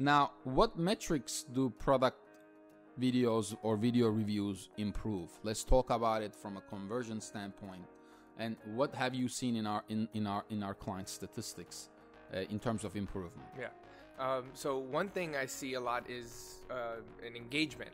Now, what metrics do product videos or video reviews improve? Let's talk about it from a conversion standpoint. And what have you seen in our client statistics in terms of improvement? Yeah. So one thing I see a lot is an engagement.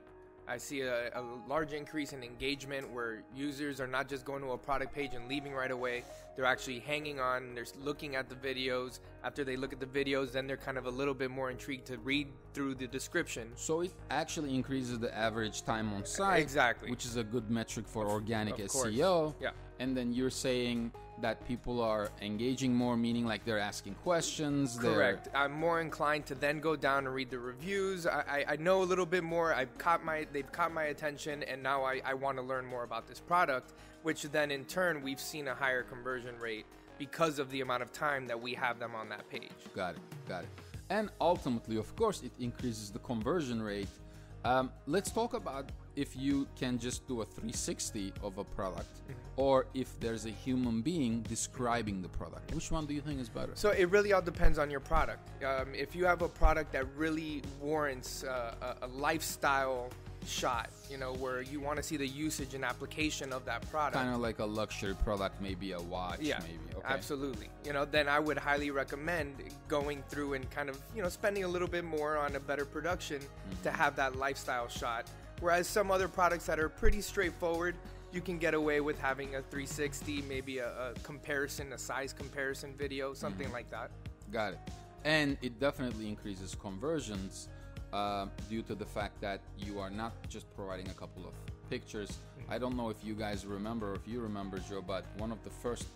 I see a large increase in engagement where users are not just going to a product page and leaving right away. They're actually hanging on, they're looking at the videos. After they look at the videos, then they're kind of a little bit more intrigued to read through the description. So it actually increases the average time on site. Exactly. Which is a good metric for organic of SEO. Course. Yeah. And then you're saying that people are engaging more, meaning like they're asking questions. Correct. I'm more inclined to then go down and read the reviews. I know a little bit more. They've caught my attention, and now I want to learn more about this product, which then in turn we've seen a higher conversion rate because of the amount of time that we have them on that page. Got it. And ultimately, of course, it increases the conversion rate. Let's talk about if you can just do a 360 of a product, or if there's a human being describing the product. Which one do you think is better? So it really all depends on your product. If you have a product that really warrants a lifestyle shot, where you want to see the usage and application of that product. Kind of like a luxury product, maybe a watch, yeah, maybe. Okay. Absolutely. Then I would highly recommend going through and kind of, spending a little bit more on a better production to have that lifestyle shot. Whereas some other products that are pretty straightforward, you can get away with having a 360, maybe a comparison, a size comparison video, something like that. Got it. And it definitely increases conversions due to the fact that you are not just providing a couple of pictures. I don't know if you guys remember, or if you remember, Joe, but one of the first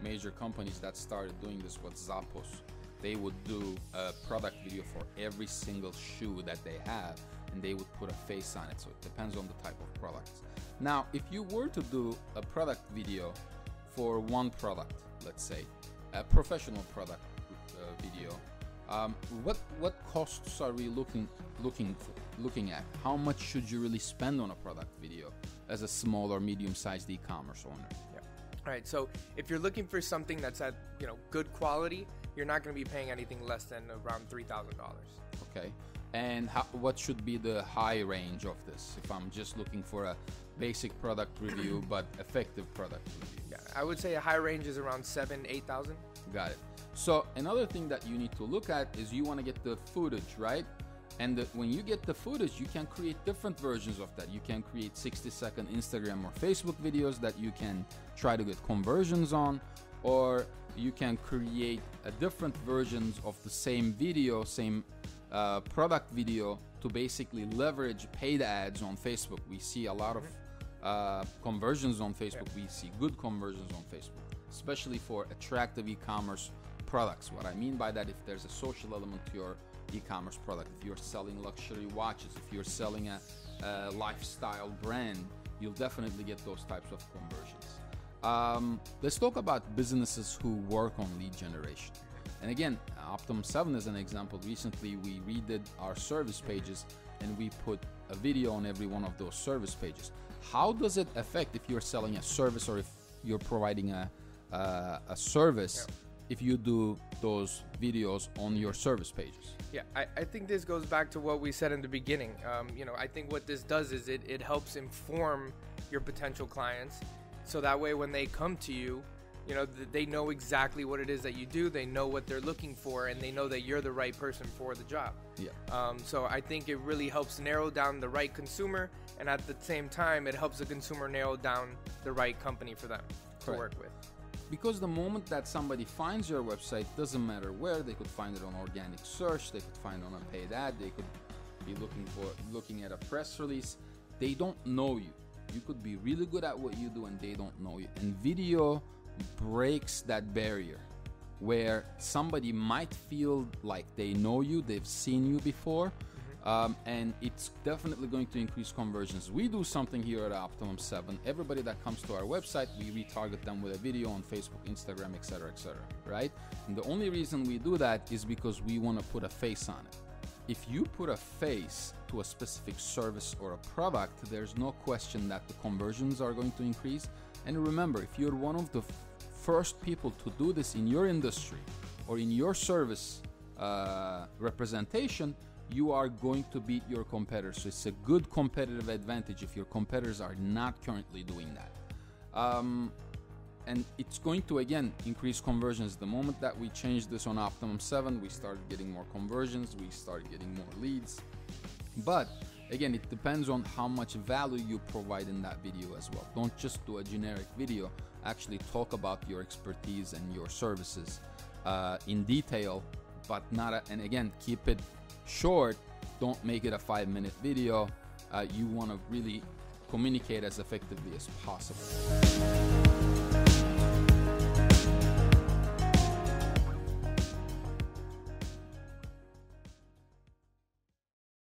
major companies that started doing this was Zappos. They would do a product video for every single shoe that they have, and they would put a face on it. So it depends on the type of products. Now, if you were to do a product video for one product, let's say a professional product video, what costs are we looking at? How much should you really spend on a product video as a small or medium-sized e-commerce owner? Yeah. All right. So if you're looking for something that's at good quality, you're not going to be paying anything less than around $3,000. Okay. And what should be the high range of this if I'm just looking for a basic product review but effective product review? Yeah, I would say a high range is around $7,000-8,000. Got it. So another thing that you need to look at is you want to get the footage, right? And when you get the footage, you can create different versions of that. You can create 60-second Instagram or Facebook videos that you can try to get conversions on, or you can create different versions of the same video, same product video, to basically leverage paid ads on Facebook. We see a lot of conversions on Facebook. We see good conversions on Facebook, especially for attractive e-commerce products. What I mean by that, if there's a social element to your e-commerce product, if you're selling luxury watches, if you're selling a lifestyle brand, you'll definitely get those types of conversions. Let's talk about businesses who work on lead generation. And again, Optimum 7 is an example. Recently, we redid our service pages and we put a video on every one of those service pages. How does it affect if you're selling a service or if you're providing a service? Yeah. If you do those videos on your service pages? Yeah, I think this goes back to what we said in the beginning. I think what this does is it helps inform your potential clients, so that way when they come to you, they know exactly what it is that you do, they know what they're looking for, and they know that you're the right person for the job. Yeah. So I think it really helps narrow down the right consumer, and at the same time, it helps the consumer narrow down the right company for them to work with. Because the moment that somebody finds your website, doesn't matter where, they could find it on organic search, they could find it on a paid ad, they could be looking at a press release. They don't know you. You could be really good at what you do and they don't know you. And video breaks that barrier where somebody might feel like they know you, they've seen you before, and it's definitely going to increase conversions. We do something here at Optimum 7. Everybody that comes to our website, we retarget them with a video on Facebook, Instagram, etc., right? And the only reason we do that is because we want to put a face on it. If you put a face to a specific service or a product, there's no question that the conversions are going to increase. And remember, if you're one of the first people to do this in your industry or in your service representation, you are going to beat your competitors. So it's a good competitive advantage if your competitors are not currently doing that. And it's going to, again, increase conversions. The moment that we changed this on Optimum 7, we started getting more conversions, we started getting more leads. But again, it depends on how much value you provide in that video as well. Don't just do a generic video. Actually talk about your expertise and your services in detail, but not and again, keep it short. Don't make it a 5-minute video. You want to really communicate as effectively as possible.